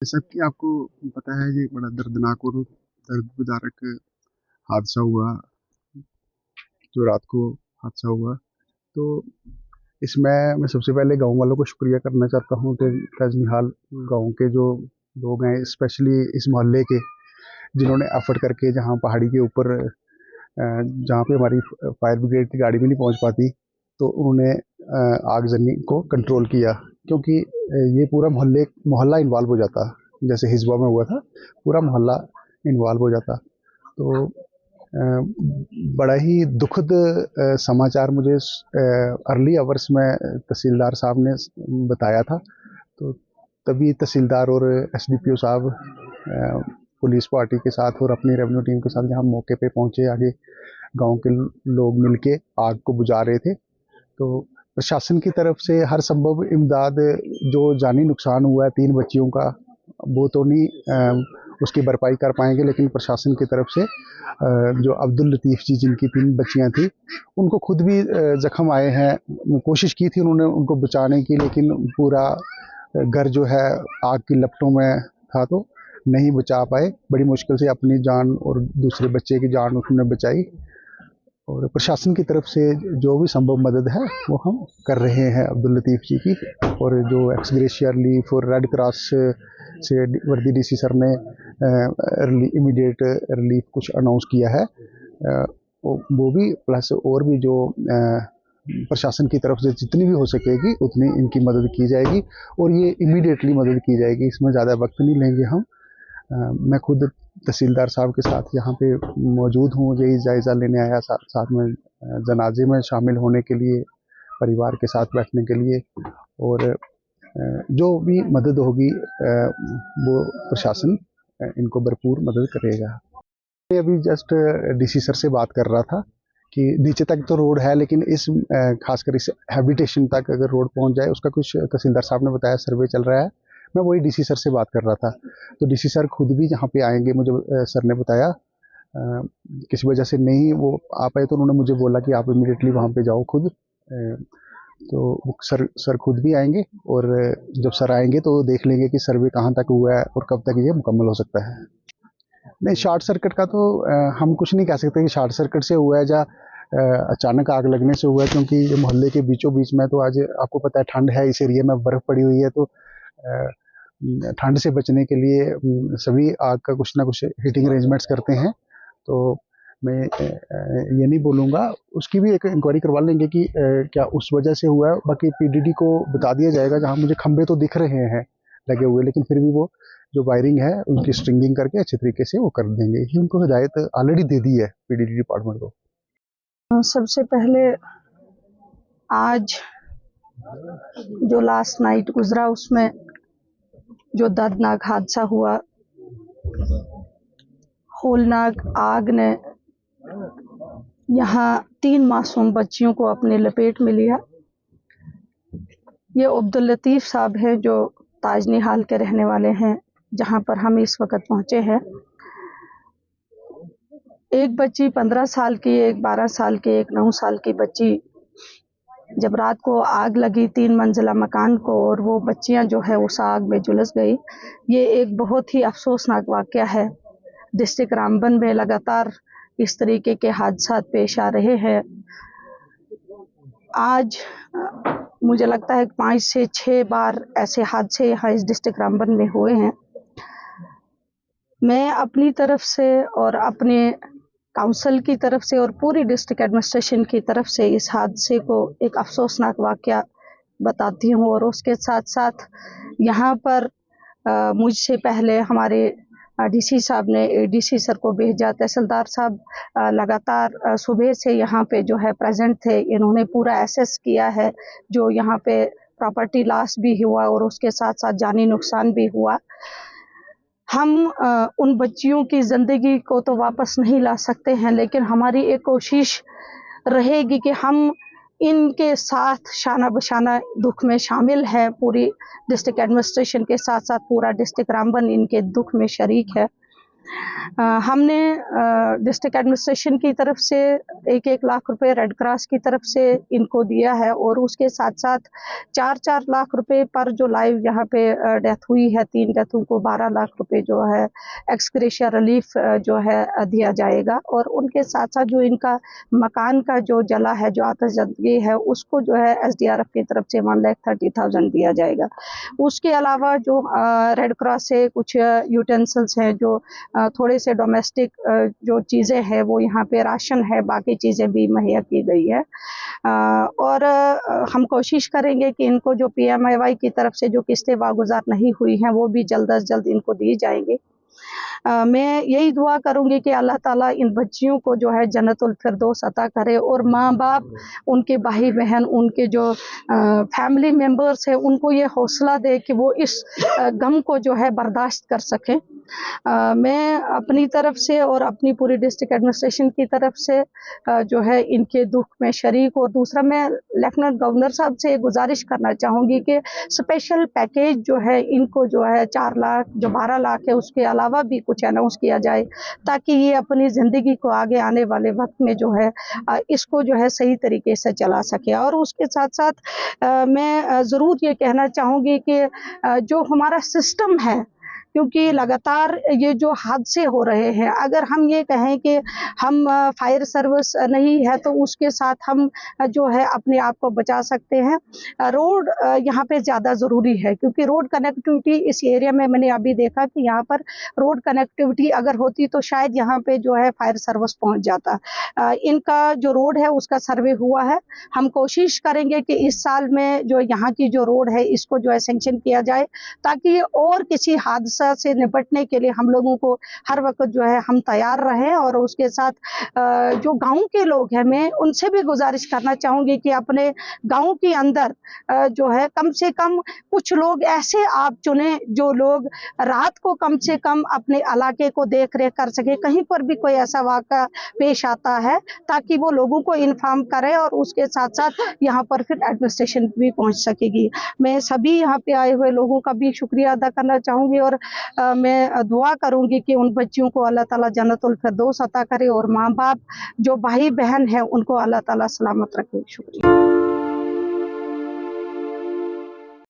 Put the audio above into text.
जैसा कि आपको पता है, ये एक बड़ा दर्दनाक और दर्द हादसा हुआ, जो रात को हादसा हुआ। तो इसमें मैं सबसे पहले गाँव वालों को शुक्रिया करना चाहता हूँ कि ताजमहल गाँव के जो लोग हैं, स्पेशली इस मोहल्ले के, जिन्होंने एफर्ट करके, जहाँ पहाड़ी के ऊपर जहाँ पे हमारी फायर ब्रिगेड की गाड़ी भी नहीं पहुँच पाती, तो उन्होंने आगजनी को कंट्रोल किया। क्योंकि ये पूरा मोहल्ला इन्वॉल्व हो जाता, जैसे हिजबा में हुआ था, पूरा मोहल्ला इन्वॉल्व हो जाता। तो बड़ा ही दुखद समाचार मुझे अर्ली आवर्स में तहसीलदार साहब ने बताया था। तो तभी तहसीलदार और एसडीपीओ साहब पुलिस पार्टी के साथ और अपनी रेवेन्यू टीम के साथ जहाँ मौके पे पहुंचे, आगे गांव के लोग मिलके आग को बुझा रहे थे। तो प्रशासन की तरफ से हर संभव इमदाद, जो जानी नुकसान हुआ है 3 बच्चियों का, वो तो नहीं उसकी भरपाई कर पाएंगे, लेकिन प्रशासन की तरफ से जो अब्दुल लतीफ़ जी, जिनकी 3 बच्चियां थी, उनको खुद भी जख्म आए हैं। कोशिश की थी उन्होंने उनको बचाने की, लेकिन पूरा घर जो है आग की लपटों में था, तो नहीं बचा पाए। बड़ी मुश्किल से अपनी जान और दूसरे बच्चे की जान उन्होंने बचाई। और प्रशासन की तरफ से जो भी संभव मदद है वो हम कर रहे हैं अब्दुल लतीफ़ जी की। और जो एक्स ग्रेशिया रिलीफ और रेड क्रॉस से वर्दी डीसी सर ने इमीडिएट रिलीफ कुछ अनाउंस किया है, वो भी प्लस और भी जो प्रशासन की तरफ से जितनी भी हो सकेगी उतनी इनकी मदद की जाएगी, और ये इमीडिएटली मदद की जाएगी। इसमें ज़्यादा वक्त नहीं लेंगे हम। मैं खुद तहसीलदार साहब के साथ यहाँ पे मौजूद हूँ, यही जायज़ा लेने आया, साथ में जनाजे में शामिल होने के लिए, परिवार के साथ बैठने के लिए। और जो भी मदद होगी वो प्रशासन इनको भरपूर मदद करेगा। मैं अभी जस्ट डीसी सर से बात कर रहा था कि नीचे तक तो रोड है, लेकिन इस खासकर इस हैबिटेशन तक अगर रोड पहुंच जाए, उसका कुछ तहसीलदार साहब ने बताया सर्वे चल रहा है। मैं वही डीसी सर से बात कर रहा था। तो डीसी सर खुद भी यहाँ पे आएंगे, मुझे सर ने बताया। किसी वजह से नहीं वो आ पाए, तो उन्होंने मुझे बोला कि आप इमीडिएटली वहाँ पे जाओ खुद। तो सर खुद भी आएंगे, और जब सर आएंगे तो देख लेंगे कि सर्वे कहाँ तक हुआ है और कब तक ये मुकम्मल हो सकता है। नहीं, शॉर्ट सर्किट का तो हम कुछ नहीं कह सकते कि शॉर्ट सर्किट से हुआ है या अचानक आग लगने से हुआ है, क्योंकि ये मोहल्ले के बीचों बीच में, तो आज आपको पता है ठंड है, इस एरिया में बर्फ़ पड़ी हुई है। तो ठंड से बचने के लिए सभी आग का कुछ ना कुछ हीटिंग अरेंजमेंट्स करते हैं। तो मैं ये नहीं बोलूँगा, उसकी भी एक इंक्वायरी करवा लेंगे कि क्या उस वजह से हुआ है। बाकी पीडीडी को बता दिया जाएगा। जहाँ मुझे खंभे तो दिख रहे हैं लगे हुए, लेकिन फिर भी वो जो वायरिंग है उनकी स्ट्रिंगिंग करके अच्छे तरीके से वो कर देंगे। ये उनको हिदायत ऑलरेडी दे दी है पीडीडी डिपार्टमेंट को। सबसे पहले आज जो लास्ट नाइट गुजरा, उसमें जो दर्दनाक हादसा हुआ, होलनाक आग ने यहाँ 3 मासूम बच्चियों को अपने लपेट में लिया। ये अब्दुल लतीफ़ साहब हैं, जो ताजनिहाल के रहने वाले हैं, जहाँ पर हम इस वक्त पहुँचे हैं। एक बच्ची 15 साल की, एक 12 साल की, एक 9 साल की बच्ची, जब रात को आग लगी 3 मंजिला मकान को, और वो बच्चियां जो है उस आग में झुलस गई। ये एक बहुत ही अफसोसनाक वाक़या है। डिस्ट्रिक्ट रामबन में लगातार इस तरीके के हादसा पेश आ रहे हैं। आज मुझे लगता है 5 से 6 बार ऐसे हादसे यहाँ इस डिस्ट्रिक्ट रामबन में हुए हैं। मैं अपनी तरफ से और अपने काउंसिल की तरफ से और पूरी डिस्ट्रिक्ट एडमिनिस्ट्रेशन की तरफ से इस हादसे को एक अफसोसनाक वाक़या बताती हूँ। और उसके साथ साथ यहाँ पर मुझसे पहले हमारे डीसी साहब ने एडीसी सर को भेजा। तहसीलदार साहब लगातार सुबह से यहाँ पे जो है प्रेजेंट थे। इन्होंने पूरा एसेस किया है, जो यहाँ पे प्रॉपर्टी लॉस भी हुआ और उसके साथ साथ जानी नुकसान भी हुआ। हम उन बच्चियों की ज़िंदगी को तो वापस नहीं ला सकते हैं, लेकिन हमारी एक कोशिश रहेगी कि हम इनके साथ शाना बशाना दुख में शामिल है। पूरी डिस्ट्रिक्ट एडमिनिस्ट्रेशन के साथ साथ पूरा डिस्ट्रिक्ट रामबन इनके दुख में शरीक है। हमने डिस्ट्रिक्ट एडमिनिस्ट्रेशन की तरफ से 1-1 लाख रुपए रेड क्रॉस की तरफ से इनको दिया है और उसके साथ-साथ 4-4 लाख रुपए पर जो लाइव यहाँ पे डेथ हुई है, 3 डेथों को 12 लाख रुपए जो है एक्स ग्रेशिया रिलीफ जो है दिया जाएगा और उनके साथ-साथ जो इनका मकान का जो जला है, जो आतिशबाजी है, उसको जो है एसडीआरएफ की तरफ से 1,30,000 दिया जाएगा। उसके अलावा जो रेड क्रॉस से कुछ यूटेंसिल्स हैं, जो थोड़े से डोमेस्टिक जो चीज़ें हैं वो यहाँ पे राशन है, बाकी चीज़ें भी मुहैया की गई है। और हम कोशिश करेंगे कि इनको जो पीएमएवाई की तरफ से जो किस्तें वागुज़ार नहीं हुई हैं वो भी जल्द अज़ जल्द इनको दी जाएंगी। मैं यही दुआ करूँगी कि अल्लाह ताला इन बच्चियों को जो है जन्नतुल फिरदौस अता करे और माँ-बाप, उनके भाई-बहन, उनके जो फैमिली मेंबर्स हैं उनको ये हौसला दे कि वो इस गम को जो है बर्दाश्त कर सकें। मैं अपनी तरफ से और अपनी पूरी डिस्ट्रिक्ट एडमिनिस्ट्रेशन की तरफ से जो है इनके दुख में शरीक, और दूसरा मैं लेफ्टिनेंट गवर्नर साहब से गुजारिश करना चाहूँगी कि स्पेशल पैकेज जो है इनको जो है 4 लाख, जो 12 लाख है उसके अलावा भी कुछ अनाउंस किया जाए ताकि ये अपनी ज़िंदगी को आगे आने वाले वक्त में जो है इसको जो है सही तरीके से चला सके। और उसके साथ-साथ मैं ज़रूर ये कहना चाहूँगी कि जो हमारा सिस्टम है, क्योंकि लगातार ये जो हादसे हो रहे हैं, अगर हम ये कहें कि हम फायर सर्विस नहीं है तो उसके साथ हम जो है अपने आप को बचा सकते हैं। रोड यहाँ पे ज़्यादा ज़रूरी है क्योंकि रोड कनेक्टिविटी इस एरिया में मैंने अभी देखा कि यहाँ पर रोड कनेक्टिविटी अगर होती तो शायद यहाँ पे जो है फायर सर्विस पहुँच जाता। इनका जो रोड है उसका सर्वे हुआ है। हम कोशिश करेंगे कि इस साल में जो यहाँ की जो रोड है इसको जो है सैंक्शन किया जाए ताकि और किसी हादसा से निपटने के लिए हम लोगों को हर वक्त जो है हम तैयार रहें। और उसके साथ जो गांव के लोग हैं, मैं उनसे भी गुजारिश करना चाहूँगी कि अपने गांव के अंदर जो है कम से कम कुछ लोग ऐसे आप चुनें जो लोग रात को कम से कम अपने इलाके को देख रेख कर सके, कहीं पर भी कोई ऐसा वाक़ा पेश आता है ताकि वो लोगों को इन्फॉर्म करें और उसके साथ साथ यहाँ पर फिर एडमिनिस्ट्रेशन भी पहुँच सकेगी। मैं सभी यहाँ पे आए हुए लोगों का भी शुक्रिया अदा करना चाहूँगी और मैं दुआ करूँगी कि उन बच्चियों को अल्लाह ताला जन्नतुल फिरदौस अता करे और माँ-बाप जो भाई-बहन हैं उनको अल्लाह ताला सलामत रखे। शुक्रिया।